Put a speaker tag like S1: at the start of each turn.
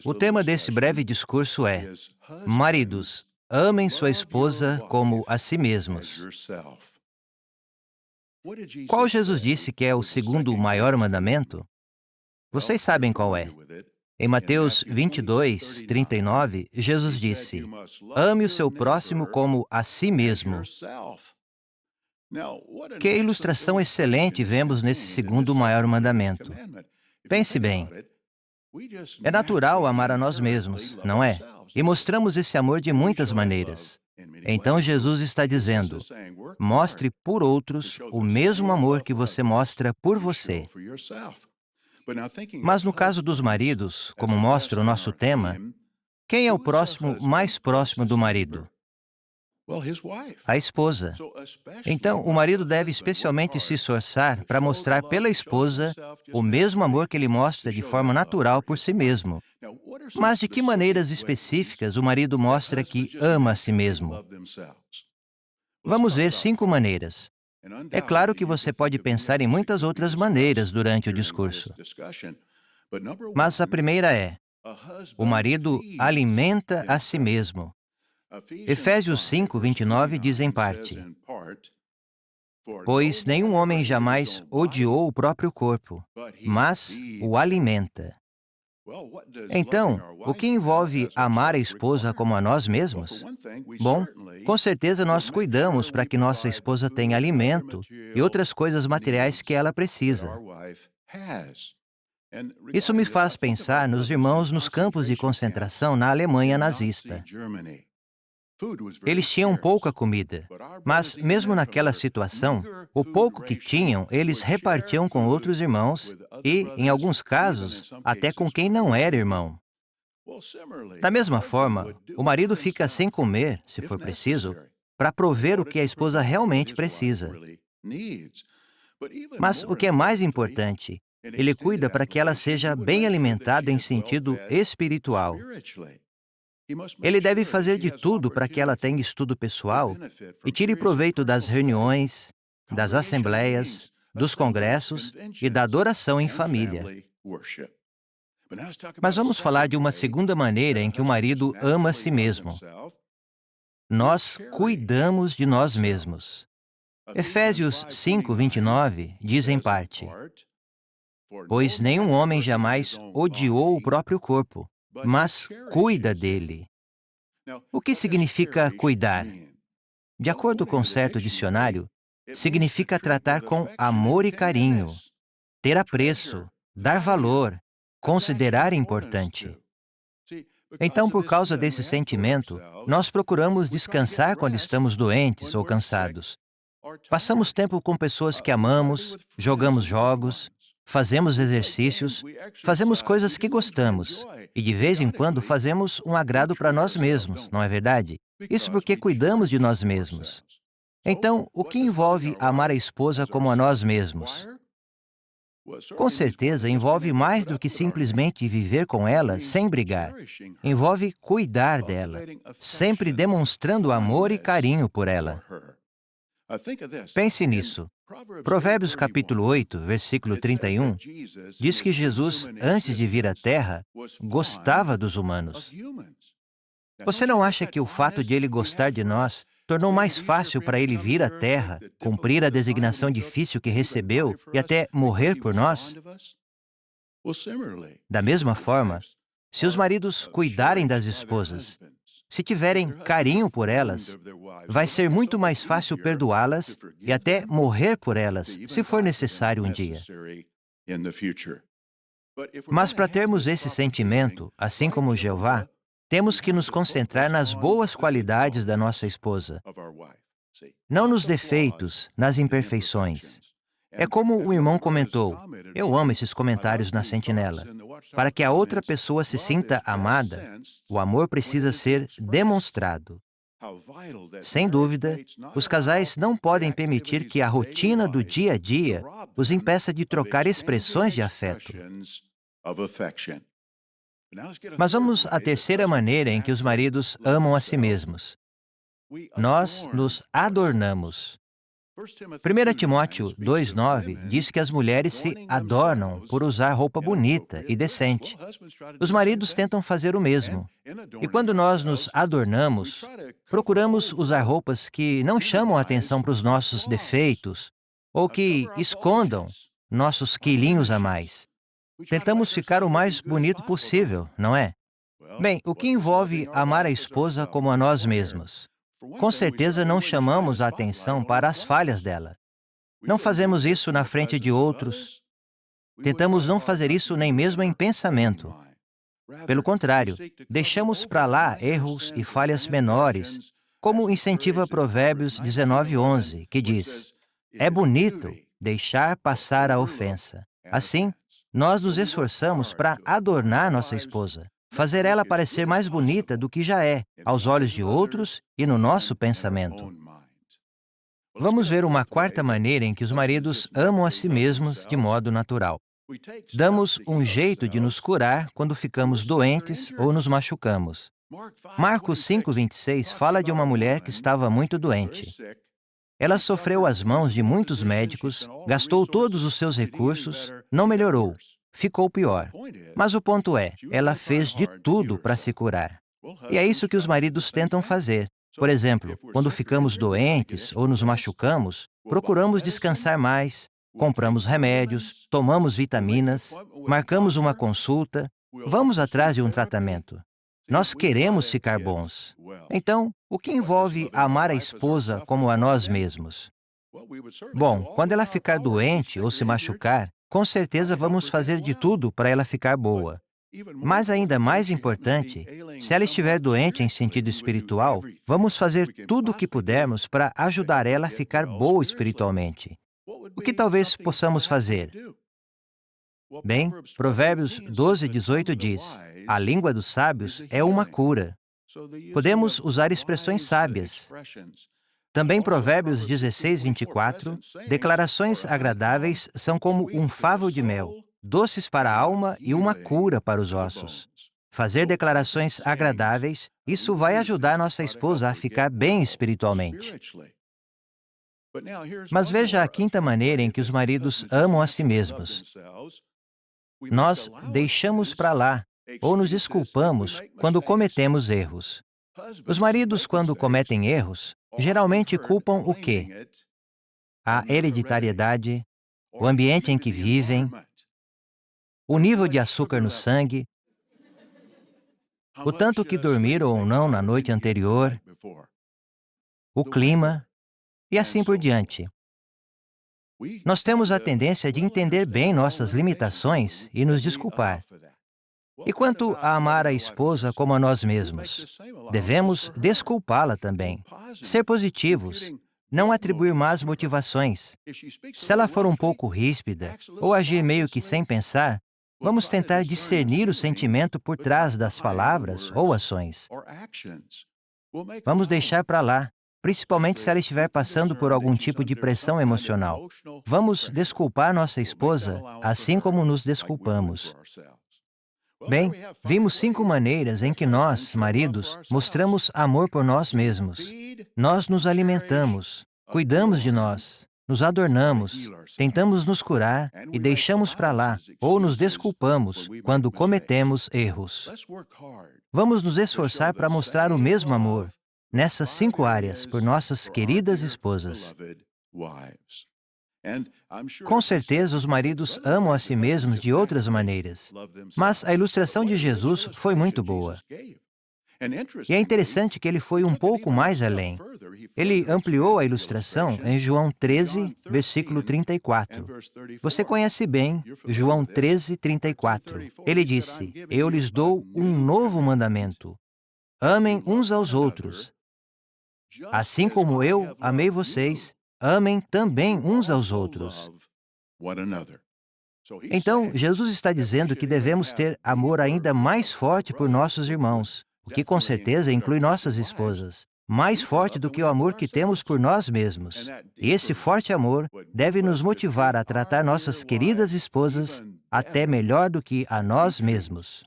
S1: O tema desse breve discurso é: Maridos, amem sua esposa como a si mesmos. Qual Jesus disse que é o segundo maior mandamento? Vocês sabem qual é. Em Mateus 22, 39, Jesus disse: Ame o seu próximo como a si mesmo. Que ilustração excelente vemos nesse segundo maior mandamento. Pense bem. É natural amar a nós mesmos, não é? E mostramos esse amor de muitas maneiras. Então Jesus está dizendo: mostre por outros o mesmo amor que você mostra por você. Mas no caso dos maridos, como mostra o nosso tema, quem é o próximo mais próximo do marido? A esposa. Então, o marido deve especialmente se esforçar para mostrar pela esposa o mesmo amor que ele mostra de forma natural por si mesmo. Mas de que maneiras específicas o marido mostra que ama a si mesmo? Vamos ver 5 maneiras. É claro que você pode pensar em muitas outras maneiras durante o discurso. Mas a primeira é: o marido alimenta a si mesmo. Efésios 5, 29 diz em parte: Pois nenhum homem jamais odiou o próprio corpo, mas o alimenta. Então, o que envolve amar a esposa como a nós mesmos? Bom, com certeza nós cuidamos para que nossa esposa tenha alimento e outras coisas materiais que ela precisa. Isso me faz pensar nos irmãos nos campos de concentração na Alemanha nazista. Eles tinham pouca comida, mas mesmo naquela situação, o pouco que tinham, eles repartiam com outros irmãos e, em alguns casos, até com quem não era irmão. Da mesma forma, o marido fica sem comer, se for preciso, para prover o que a esposa realmente precisa. Mas o que é mais importante, ele cuida para que ela seja bem alimentada em sentido espiritual. Ele deve fazer de tudo para que ela tenha estudo pessoal e tire proveito das reuniões, das assembleias, dos congressos e da adoração em família. Mas vamos falar de uma segunda maneira em que o marido ama a si mesmo. Nós cuidamos de nós mesmos. Efésios 5, 29 diz em parte: Pois nenhum homem jamais odiou o próprio corpo, mas cuida dele. O que significa cuidar? De acordo com certo dicionário, significa tratar com amor e carinho, ter apreço, dar valor, considerar importante. Então, por causa desse sentimento, nós procuramos descansar quando estamos doentes ou cansados. Passamos tempo com pessoas que amamos, jogamos jogos, fazemos exercícios, fazemos coisas que gostamos e de vez em quando fazemos um agrado para nós mesmos, não é verdade? Isso porque cuidamos de nós mesmos. Então, o que envolve amar a esposa como a nós mesmos? Com certeza envolve mais do que simplesmente viver com ela sem brigar. Envolve cuidar dela, sempre demonstrando amor e carinho por ela. Pense nisso. Provérbios capítulo 8, versículo 31, diz que Jesus, antes de vir à Terra, gostava dos humanos. Você não acha que o fato de ele gostar de nós tornou mais fácil para ele vir à Terra, cumprir a designação difícil que recebeu e até morrer por nós? Da mesma forma, se os maridos cuidarem das esposas, se tiverem carinho por elas, vai ser muito mais fácil perdoá-las e até morrer por elas, se for necessário um dia. Mas para termos esse sentimento, assim como Jeová, temos que nos concentrar nas boas qualidades da nossa esposa, não nos defeitos, nas imperfeições. É como o irmão comentou, eu amo esses comentários na Sentinela. Para que a outra pessoa se sinta amada, o amor precisa ser demonstrado. Sem dúvida, os casais não podem permitir que a rotina do dia a dia os impeça de trocar expressões de afeto. Mas vamos à terceira maneira em que os maridos amam a si mesmos. Nós nos adornamos. 1 Timóteo 2,9 diz que as mulheres se adornam por usar roupa bonita e decente. Os maridos tentam fazer o mesmo. E quando nós nos adornamos, procuramos usar roupas que não chamam a atenção para os nossos defeitos ou que escondam nossos quilinhos a mais. Tentamos ficar o mais bonito possível, não é? Bem, o que envolve amar a esposa como a nós mesmos? Com certeza não chamamos a atenção para as falhas dela. Não fazemos isso na frente de outros. Tentamos não fazer isso nem mesmo em pensamento. Pelo contrário, deixamos para lá erros e falhas menores, como incentiva Provérbios 19:11, que diz: "É bonito deixar passar a ofensa." Assim, nós nos esforçamos para adornar nossa esposa, fazer ela parecer mais bonita do que já é, aos olhos de outros e no nosso pensamento. Vamos ver uma quarta maneira em que os maridos amam a si mesmos de modo natural. Damos um jeito de nos curar quando ficamos doentes ou nos machucamos. Marcos 5:26 fala de uma mulher que estava muito doente. Ela sofreu às mãos de muitos médicos, gastou todos os seus recursos, não melhorou, ficou pior. Mas o ponto é, ela fez de tudo para se curar. E é isso que os maridos tentam fazer. Por exemplo, quando ficamos doentes ou nos machucamos, procuramos descansar mais, compramos remédios, tomamos vitaminas, marcamos uma consulta, vamos atrás de um tratamento. Nós queremos ficar bons. Então, o que envolve amar a esposa como a nós mesmos? Bom, quando ela ficar doente ou se machucar, com certeza vamos fazer de tudo para ela ficar boa. Mas ainda mais importante, se ela estiver doente em sentido espiritual, vamos fazer tudo o que pudermos para ajudar ela a ficar boa espiritualmente. O que talvez possamos fazer? Bem, Provérbios 12:18 diz: "A língua dos sábios é uma cura." Podemos usar expressões sábias. Também Provérbios 16:24, declarações agradáveis são como um favo de mel, doces para a alma e uma cura para os ossos. Fazer declarações agradáveis, isso vai ajudar nossa esposa a ficar bem espiritualmente. Mas veja a quinta maneira em que os maridos amam a si mesmos. Nós deixamos para lá ou nos desculpamos quando cometemos erros. Os maridos, quando cometem erros, geralmente culpam o quê? A hereditariedade, o ambiente em que vivem, o nível de açúcar no sangue, o tanto que dormiram ou não na noite anterior, o clima e assim por diante. Nós temos a tendência de entender bem nossas limitações e nos desculpar. E quanto a amar a esposa como a nós mesmos? Devemos desculpá-la também. Ser positivos, não atribuir más motivações. Se ela for um pouco ríspida ou agir meio que sem pensar, vamos tentar discernir o sentimento por trás das palavras ou ações. Vamos deixar para lá, principalmente se ela estiver passando por algum tipo de pressão emocional. Vamos desculpar nossa esposa, assim como nos desculpamos. Bem, vimos 5 maneiras em que nós, maridos, mostramos amor por nós mesmos. Nós nos alimentamos, cuidamos de nós, nos adornamos, tentamos nos curar e deixamos para lá, ou nos desculpamos quando cometemos erros. Vamos nos esforçar para mostrar o mesmo amor nessas 5 áreas por nossas queridas esposas. Com certeza, os maridos amam a si mesmos de outras maneiras, mas a ilustração de Jesus foi muito boa. E é interessante que ele foi um pouco mais além. Ele ampliou a ilustração em João 13, versículo 34. Você conhece bem João 13, 34. Ele disse: "Eu lhes dou um novo mandamento. Amem uns aos outros. Assim como eu amei vocês, amem também uns aos outros." Então, Jesus está dizendo que devemos ter amor ainda mais forte por nossos irmãos, o que com certeza inclui nossas esposas, mais forte do que o amor que temos por nós mesmos. E esse forte amor deve nos motivar a tratar nossas queridas esposas até melhor do que a nós mesmos.